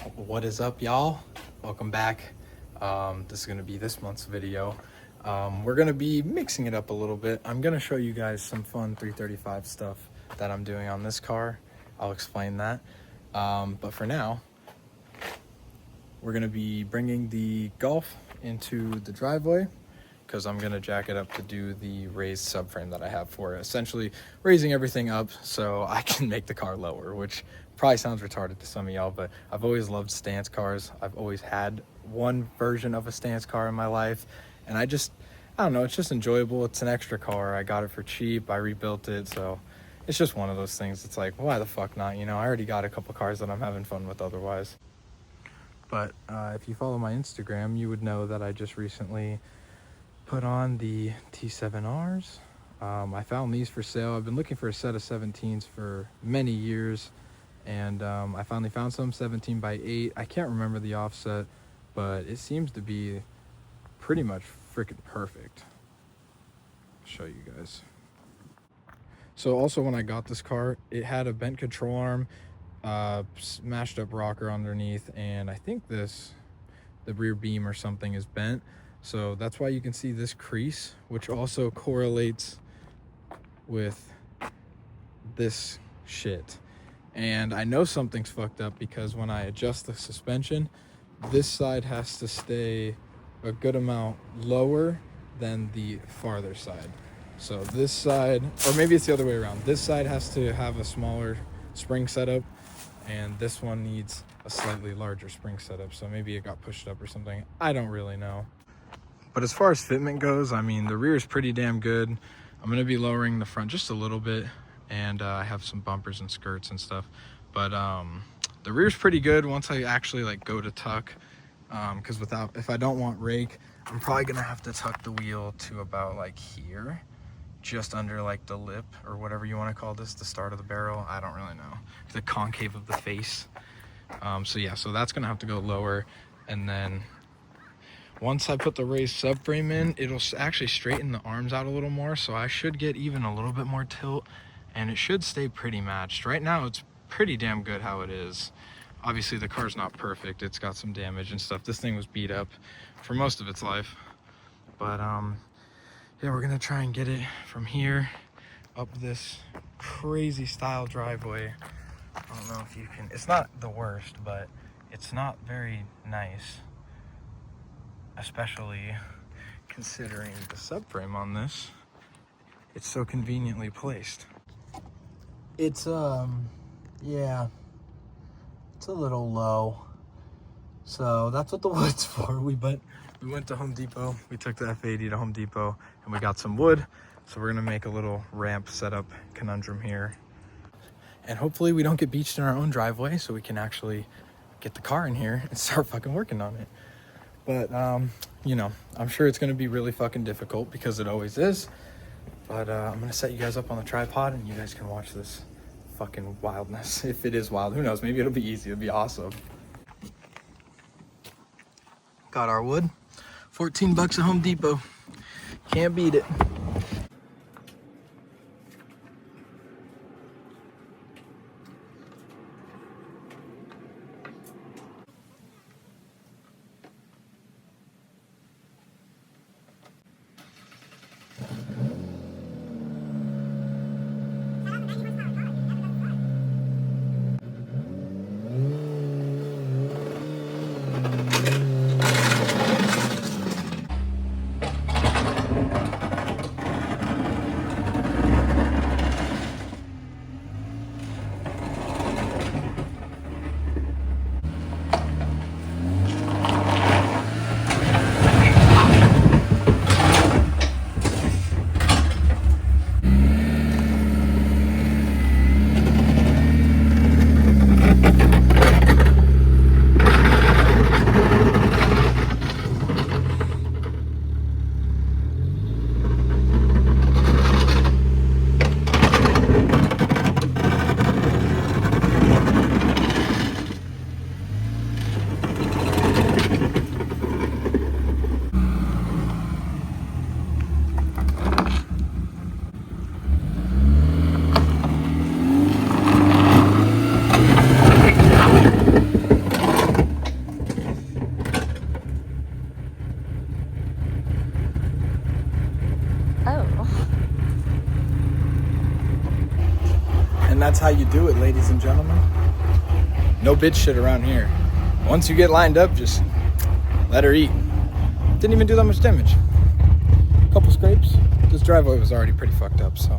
What is up, y'all? Welcome back. This is going to be this month's video. We're going to be mixing it up a little bit. I'm going to show you guys some fun 335 stuff that I'm doing on this car. I'll explain that. But for now, we're going to be bringing the Golf into the driveway because I'm going to jack it up to do the raised subframe that I have for it. Essentially raising everything up so I can make the car lower, which probably sounds retarded to some of y'all, but I've always loved stance cars. I've always had one version of a stance car in my life, and I don't know, it's just enjoyable. It's an extra car. I got it for cheap. I rebuilt it, so it's just one of those things. It's like, why the fuck not? You know, I already got a couple cars that I'm having fun with otherwise. But if you follow my Instagram, you would know that I just recently put on the T7Rs. I found these for sale. I've been looking for a set of 17s for many years, and I finally found some 17x8. I can't remember the offset, but it seems to be pretty much freaking perfect. I'll show you guys. So also when I got this car, it had a bent control arm, smashed up rocker underneath, and I think the rear beam or something is bent. So that's why you can see this crease, which also correlates with this shit. And I know something's fucked up because when I adjust the suspension, this side has to stay a good amount lower than the farther side. So this side, or maybe it's the other way around, this side has to have a smaller spring setup, and this one needs a slightly larger spring setup. So maybe it got pushed up or something. I don't really know. But as far as fitment goes, I mean, the rear is pretty damn good. I'm going to be lowering the front just a little bit, and I have some bumpers and skirts and stuff. But the rear's pretty good once I actually like go to tuck, because if I don't want rake, I'm probably going to have to tuck the wheel to about like here, just under like the lip or whatever you want to call this, the start of the barrel. I don't really know, the concave of the face. So yeah, so that's going to have to go lower, and then once I put the raised subframe in, it'll actually straighten the arms out a little more, so I should get even a little bit more tilt, and it should stay pretty matched. Right now, it's pretty damn good how it is. Obviously, the car's not perfect. It's got some damage and stuff. This thing was beat up for most of its life. But, yeah, we're going to try and get it from here up this crazy style driveway. I don't know if you can... It's not the worst, but it's not very nice, especially considering the subframe on this. It's so conveniently placed. It's yeah, it's a little low, so that's what the wood's for. We went to Home Depot. We took the F80 to Home Depot and we got some wood, so we're gonna make a little ramp setup conundrum here, and hopefully we don't get beached in our own driveway, so we can actually get the car in here and start fucking working on it. But, you know, I'm sure it's going to be really fucking difficult because it always is. But I'm going to set you guys up on the tripod and you guys can watch this fucking wildness. If it is wild, who knows? Maybe it'll be easy. It'll be awesome. Got our wood. 14 bucks at Home Depot. Can't beat it. ladies and gentlemen. No bitch shit around here. Once you get lined up, just let her eat. Didn't even do that much damage. Couple scrapes. This driveway was already pretty fucked up, so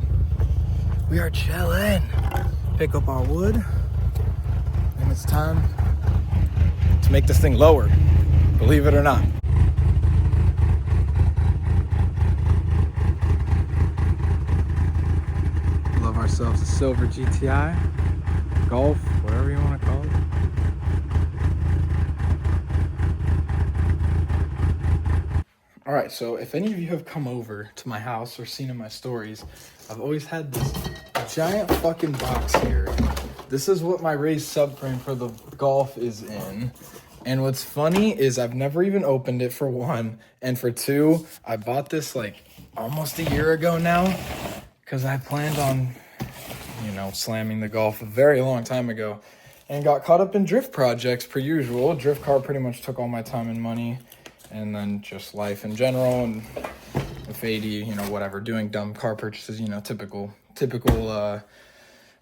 we are chilling. Pick up our wood, and it's time to make this thing lower, believe it or not. Love ourselves a silver GTI, Golf, whatever you want to call it. All right, so if any of you have come over to my house or seen in my stories, I've always had this giant fucking box here. This is what my raised subframe for the Golf is in. And what's funny is I've never even opened it, for one. And for two, I bought this like almost a year ago now because I planned on, you know, slamming the Golf a very long time ago and got caught up in drift projects per usual. Drift car pretty much took all my time and money. And then just life in general, and with 80, you know, whatever, doing dumb car purchases, you know, typical,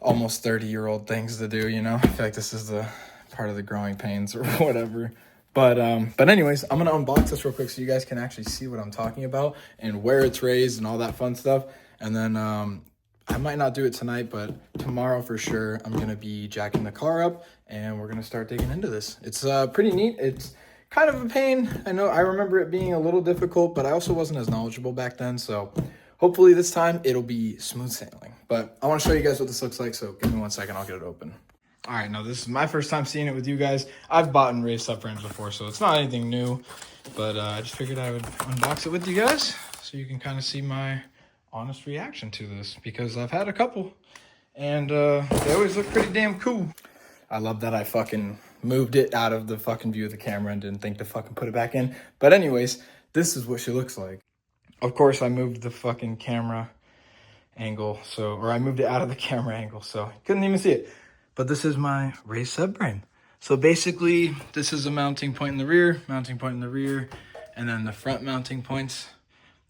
almost 30-year-old things to do, you know. I feel like this is the part of the growing pains or whatever. But anyways, I'm gonna unbox this real quick so you guys can actually see what I'm talking about and where it's raised and all that fun stuff. And then I might not do it tonight, but tomorrow for sure, I'm gonna be jacking the car up and we're gonna start digging into this. It's pretty neat. It's kind of a pain. I know, I remember it being a little difficult, but I also wasn't as knowledgeable back then. So hopefully this time it'll be smooth sailing. But I want to show you guys what this looks like. So give me 1 second, I'll get it open. All right, now this is my first time seeing it with you guys. I've bought and raised subframes before, so it's not anything new. But I just figured I would unbox it with you guys so you can kind of see my honest reaction to this, because I've had a couple and they always look pretty damn cool. I love that I fucking moved it out of the fucking view of the camera and didn't think to fucking put it back in. But anyways, this is what she looks like. Of course, I moved the fucking camera angle, or I moved it out of the camera angle, so you couldn't even see it. But this is my raised subframe. So basically, this is a mounting point in the rear, and then the front mounting points.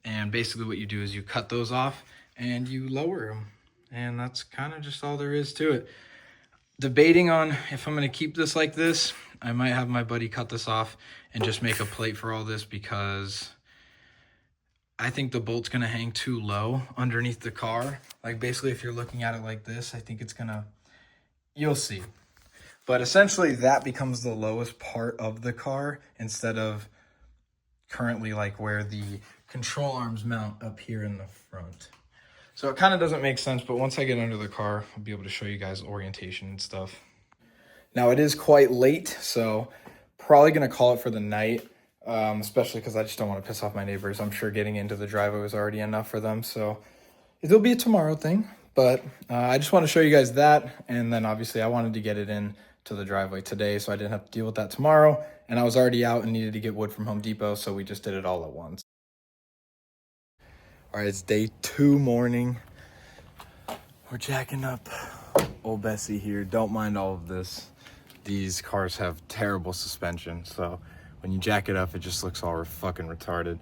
And basically what you do is you cut those off and you lower them. And that's kind of just all there is to it. Debating on if I'm going to keep this like this. I might have my buddy cut this off and just make a plate for all this, because I think the bolt's going to hang too low underneath the car. Like basically if you're looking at it like this, I think it's going to, you'll see. But essentially that becomes the lowest part of the car instead of currently like where the control arms mount up here in the front. So it kind of doesn't make sense, but once I get under the car, I'll be able to show you guys orientation and stuff. Now it is quite late, so probably going to call it for the night, especially because I just don't want to piss off my neighbors. I'm sure getting into the driveway was already enough for them, so it'll be a tomorrow thing. But I just want to show you guys that, and then obviously I wanted to get it in to the driveway today, so I didn't have to deal with that tomorrow. And I was already out and needed to get wood from Home Depot, so we just did it all at once. All right, it's day 2 morning. We're jacking up old Bessie here. Don't mind all of this. These cars have terrible suspension, so when you jack it up, it just looks all fucking retarded.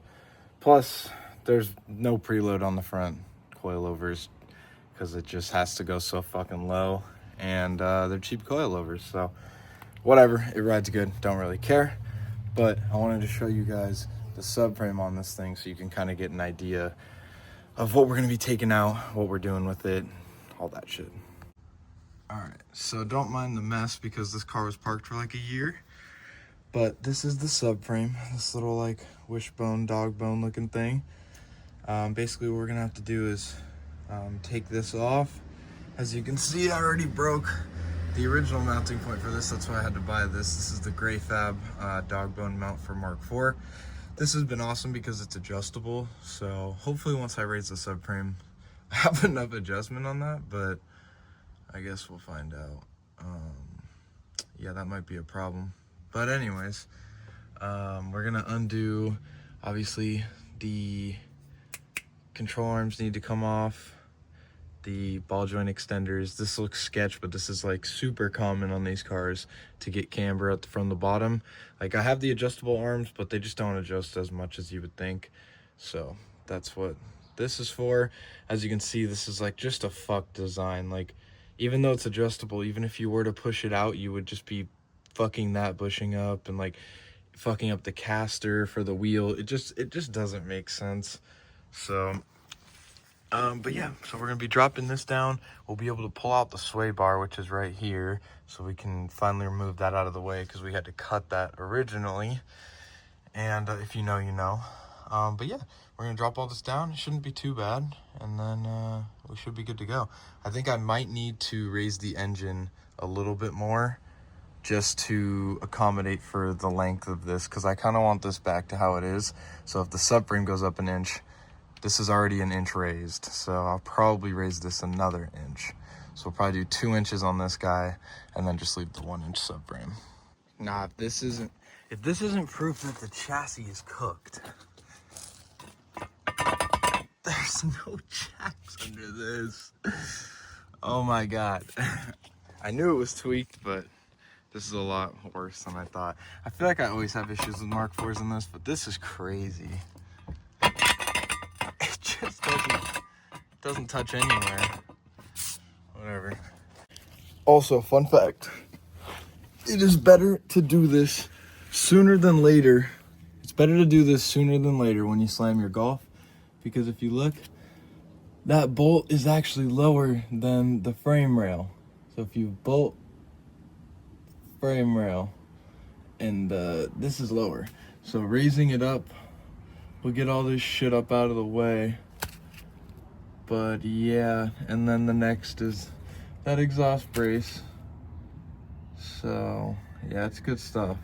Plus, there's no preload on the front coilovers because it just has to go so fucking low, and they're cheap coilovers, so whatever, it rides good, don't really care. But I wanted to show you guys the subframe on this thing so you can kind of get an idea of what we're going to be taking out, what we're doing with it, all that shit. All right, so don't mind the mess because this car was parked for like a year. But this is the subframe, this little like wishbone, dog bone looking thing. Basically what we're going to have to do is take this off. As you can see, I already broke the original mounting point for this. That's why I had to buy this. This is the Gray Fab dog bone mount for Mark IV. This has been awesome because it's adjustable. So hopefully once I raise the subframe, I have enough adjustment on that, but I guess we'll find out. Yeah, that might be a problem. But anyways, we're gonna undo, obviously the control arms need to come off, the ball joint extenders. This looks sketch, but this is like super common on these cars to get camber from the bottom. Like I have the adjustable arms, but they just don't adjust as much as you would think. So that's what this is for. As you can see, this is like just a fuck design. Like even though it's adjustable, even if you were to push it out, you would just be fucking that bushing up and like fucking up the caster for the wheel. It just doesn't make sense. So but yeah, so we're gonna be dropping this down. We'll be able to pull out the sway bar, which is right here, so we can finally remove that out of the way because we had to cut that originally. And if you know, you know. But yeah, we're gonna drop all this down. It shouldn't be too bad, and then we should be good to go. I think I might need to raise the engine a little bit more just to accommodate for the length of this, because I kind of want this back to how it is. So if the subframe goes up an inch, this is already an inch raised, so I'll probably raise this another inch. So we'll probably do 2 inches on this guy and then just leave the 1 inch subframe. Nah, if this isn't proof that the chassis is cooked, there's no jacks under this. Oh my God. I knew it was tweaked, but this is a lot worse than I thought. I feel like I always have issues with Mark IVs in this, but this is crazy. It just doesn't touch anywhere. Whatever. Also, fun fact. It is better to do this sooner than later. It's better to do this sooner than later when you slam your Golf, because if you look, that bolt is actually lower than the frame rail. So if you bolt frame rail, and this is lower, so raising it up will get all this shit up out of the way. But yeah, and then the next is that exhaust brace. So yeah, it's good stuff.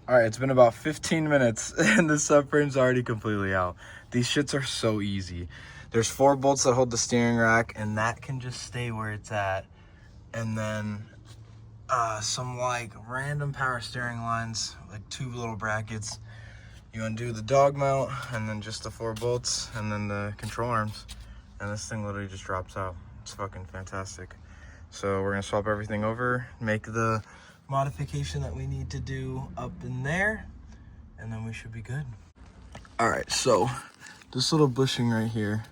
All right, it's been about 15 minutes and the subframe's already completely out. These shits are so easy. There's 4 bolts that hold the steering rack, and that can just stay where it's at. And then some like random power steering lines, like 2 little brackets. You undo the dog mount, and then just the 4 bolts, and then the control arms. And this thing literally just drops out. It's fucking fantastic. So we're gonna swap everything over, make the modification that we need to do up in there, and then we should be good. All right, so this little bushing right here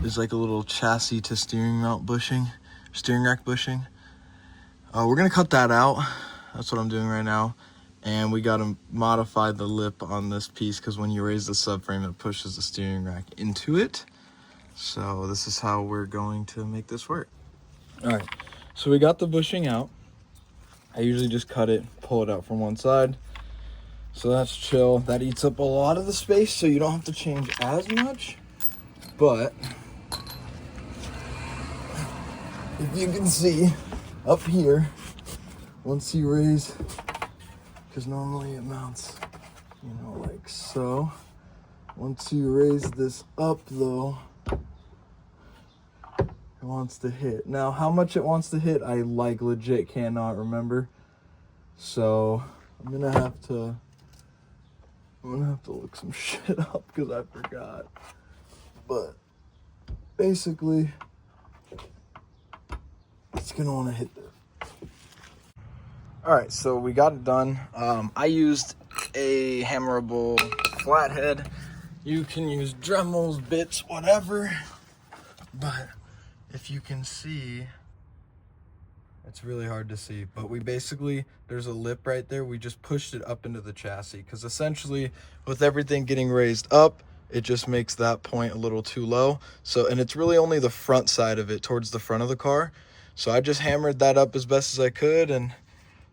is like a little chassis to steering mount bushing, steering rack bushing. We're gonna cut that out. That's what I'm doing right now. And we gotta modify the lip on this piece, because when you raise the subframe, it pushes the steering rack into it. So this is how we're going to make this work. All right, so we got the bushing out. I usually just cut it, pull it out from one side. So that's chill. That eats up a lot of the space, so you don't have to change as much. But if you can see up here, once you raise, because normally it mounts, you know, like so. Once you raise this up though, it wants to hit. Now, how much it wants to hit, I like legit cannot remember. So I'm gonna have to look some shit up because I forgot. But basically, it's gonna want to hit there. All right, so we got it done. I used a hammerable flathead. You can use Dremels, bits, whatever. But if you can see, it's really hard to see, but we basically, there's a lip right there. We just pushed it up into the chassis, because essentially with everything getting raised up, it just makes that point a little too low. So, and it's really only the front side of it, towards the front of the car. So I just hammered that up as best as I could, and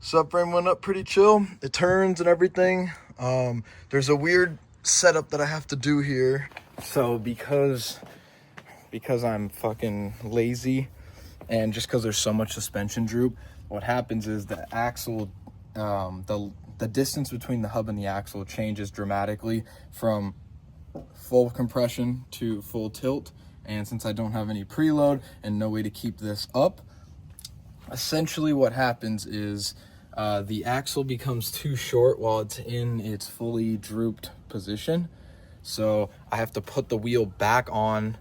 subframe went up pretty chill. It turns and everything. There's a weird setup that I have to do here. So because I'm fucking lazy, and just because there's so much suspension droop, what happens is the axle, the distance between the hub and the axle changes dramatically from full compression to full tilt. And since I don't have any preload and no way to keep this up, essentially what happens is the axle becomes too short while it's in its fully drooped position. So I have to put the wheel back on,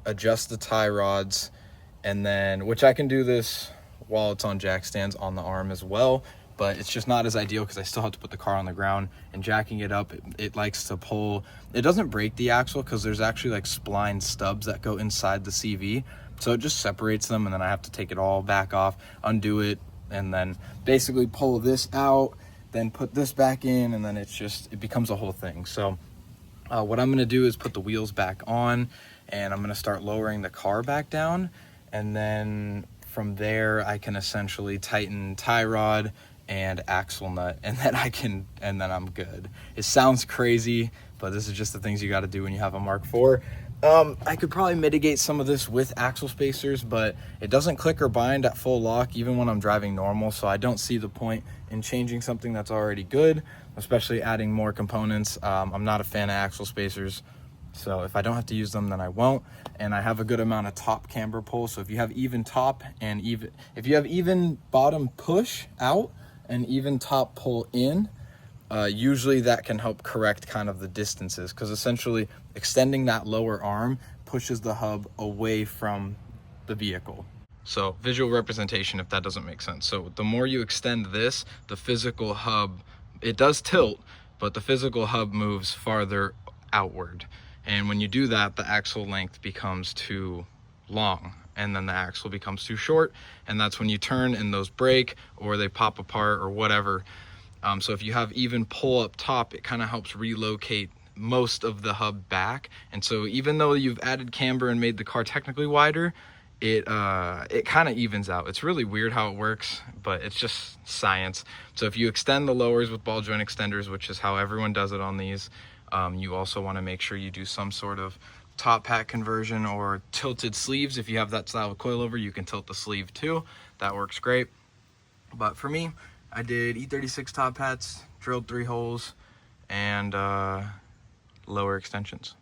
adjust the tie rods, and then, which I can do this while it's on jack stands on the arm as well, but it's just not as ideal because I still have to put the car on the ground, and jacking it up, it likes to pull. It doesn't break the axle because there's actually like spline stubs that go inside the CV, So it just separates them, and then I have to take it all back off, undo it, and then basically pull this out, then put this back in, and then it becomes a whole thing. So what I'm gonna do is put the wheels back on, and I'm gonna start lowering the car back down, and then from there I can essentially tighten tie rod and axle nut, and then I'm good. It sounds crazy, but this is just the things you got to do when you have a Mark IV. I could probably mitigate some of this with axle spacers, but it doesn't click or bind at full lock even when I'm driving normal, so I don't see the point in changing something that's already good, especially adding more components. I'm not a fan of axle spacers, so if I don't have to use them, then I won't. And I have a good amount of top camber pull, so if you have even top and if you have even bottom push out and even top pull in, usually that can help correct kind of the distances, because essentially extending that lower arm pushes the hub away from the vehicle. So visual representation, if that doesn't make sense. So the more you extend this, the physical hub, it does tilt, but the physical hub moves farther outward. And when you do that, the axle length becomes too long, and then the axle becomes too short, and that's when you turn and those break or they pop apart or whatever. So if you have even pull up top, it kind of helps relocate most of the hub back. And so even though you've added camber and made the car technically wider, it kind of evens out. It's really weird how it works, but it's just science. So if you extend the lowers with ball joint extenders, which is how everyone does it on these, you also want to make sure you do some sort of top hat conversion or tilted sleeves. If you have that style of coilover, you can tilt the sleeve too. That works great. But for me, I did E36 top hats, drilled 3 holes, and lower extensions.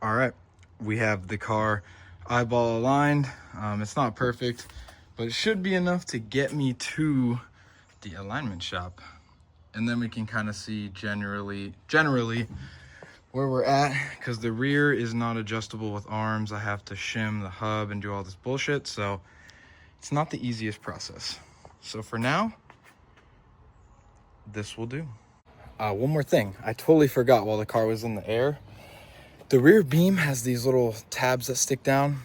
All right, we have the car eyeball aligned. It's not perfect, but it should be enough to get me to the alignment shop. And then we can kind of see generally where we're at, because the rear is not adjustable with arms. I have to shim the hub and do all this bullshit, so it's not the easiest process. So for now, this will do. One more thing, I totally forgot while the car was in the air. The rear beam has these little tabs that stick down.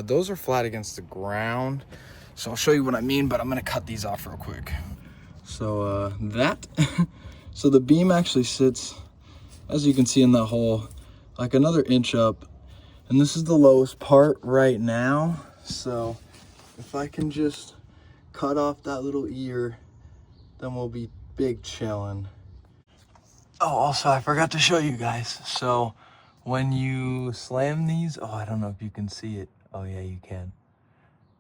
Those are flat against the ground. So I'll show you what I mean, but I'm gonna cut these off real quick. So so the beam actually sits, as you can see in that hole, like another inch up. And this is the lowest part right now. So if I can just cut off that little ear, then we'll be big chillin'. Oh, also I forgot to show you guys. So when you slam these, oh, I don't know if you can see it. Oh yeah, you can.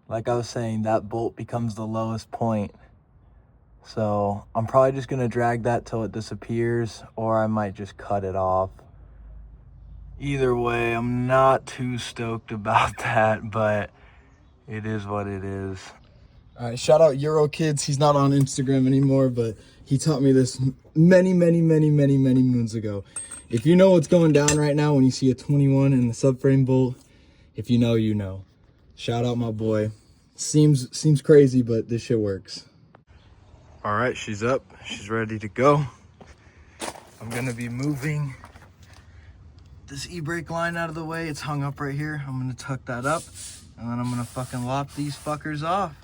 Like I was saying, that bolt becomes the lowest point. So I'm probably just gonna drag that till it disappears, or I might just cut it off. Either way, I'm not too stoked about that, but it is what it is. All right, shout out Euro Kids. He's not on Instagram anymore, but he taught me this many moons ago. If you know what's going down right now when you see a 21 in the subframe bolt, If you know, you know. Shout out my boy. Seems crazy, but this shit works. All right, she's up. She's ready to go. I'm gonna be moving this e-brake line out of the way. It's hung up right here. I'm gonna tuck that up, and then I'm gonna fucking lop these fuckers off.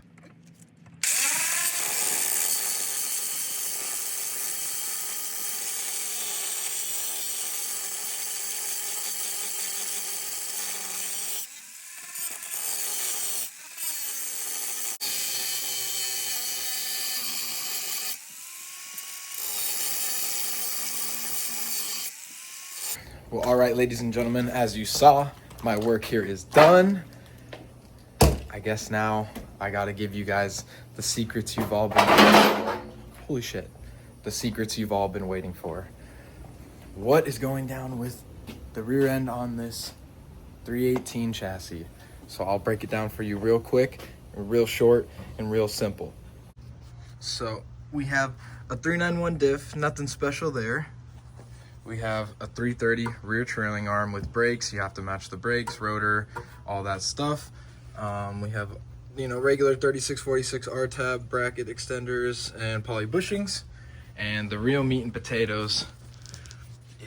Well, all right, ladies and gentlemen, as you saw, my work here is done. I guess now I gotta give you guys the secrets you've all been waiting for. Holy shit. The secrets you've all been waiting for. What is going down with the rear end on this 318 chassis? So I'll break it down for you real quick, real short, and real simple. So we have a 391 diff, nothing special there. We have a 330 rear trailing arm with brakes. You have to match the brakes, rotor, all that stuff. We have, regular 3646 R-tab bracket extenders and poly bushings. And the real meat and potatoes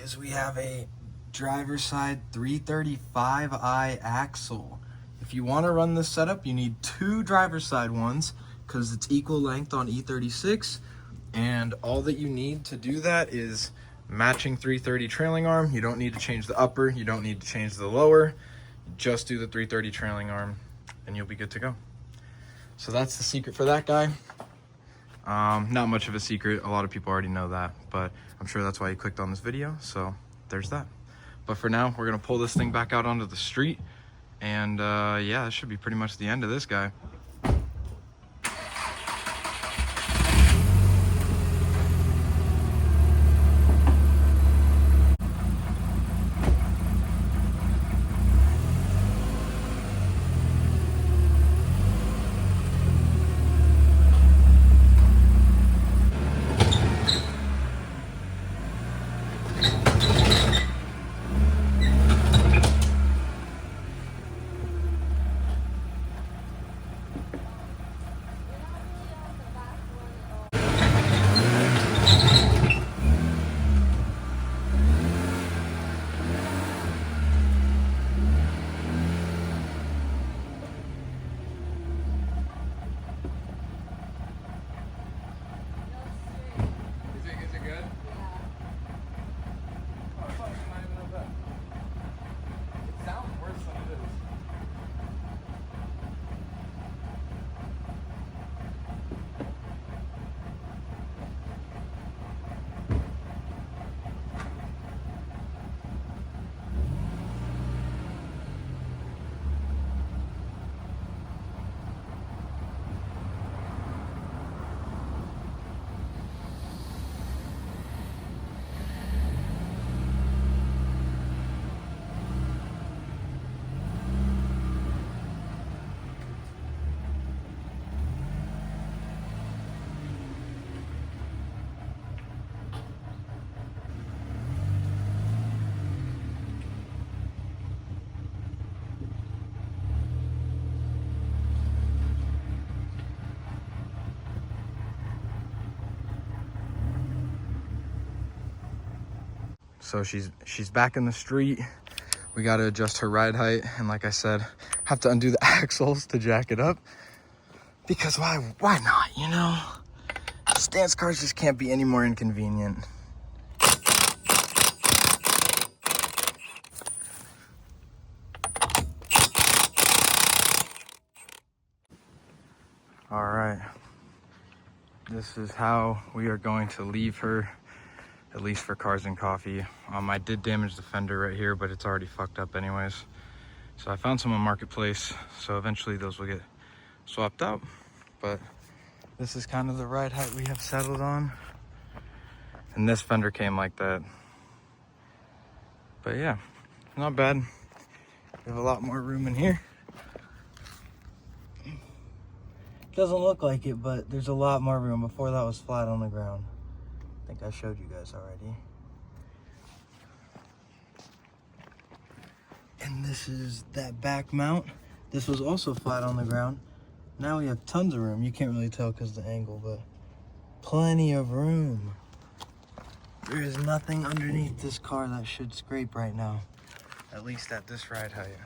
is we have a driver's side 335i axle. If you want to run this setup, you need 2 driver's side ones because it's equal length on E36. And all that you need to do that is matching 330 trailing arm. You don't need to change the upper, you don't need to change the lower. Just do the 330 trailing arm and you'll be good to go. So that's the secret for that guy. Not much of a secret, a lot of people already know that, but I'm sure that's why you clicked on this video, so there's that. But for now, we're gonna pull this thing back out onto the street, and yeah, that should be pretty much the end of this guy. So she's back in the street. We got to adjust her ride height, and like I said, have to undo the axles to jack it up, because why not, Stance cars just can't be any more inconvenient. All right, this is how we are going to leave her, at least for Cars and Coffee. I did damage the fender right here, but it's already fucked up anyways. So I found some on Marketplace, so eventually those will get swapped out. But this is kind of the ride height we have settled on. And this fender came like that. But yeah, not bad. We have a lot more room in here. Doesn't look like it, but there's a lot more room. Before that was flat on the ground. I think I showed you guys already. And this is that back mount. This was also flat on the ground. Now we have tons of room. You can't really tell because of the angle, but plenty of room. There is nothing underneath this car that should scrape right now, at least at this ride height.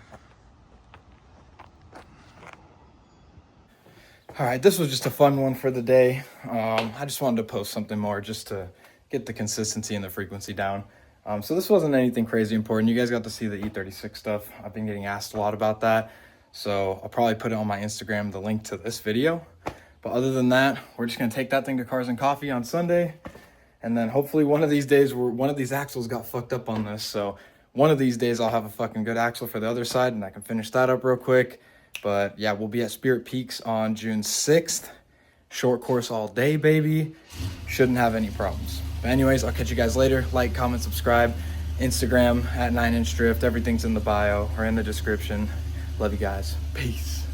All right, this was just a fun one for the day. I just wanted to post something more just to get the consistency and the frequency down. So this wasn't anything crazy important. You guys got to see the E36 stuff. I've been getting asked a lot about that. So I'll probably put it on my Instagram, the link to this video. But other than that, we're just gonna take that thing to Cars and Coffee on Sunday. And then hopefully one of these days, one of these axles got fucked up on this. So one of these days I'll have a fucking good axle for the other side and I can finish that up real quick. But yeah, we'll be at Spirit Peaks on June 6th. Short course all day, baby. Shouldn't have any problems. But anyways, I'll catch you guys later. Like, comment, subscribe. Instagram at 9inch Drift. Everything's in the bio or in the description. Love you guys. Peace.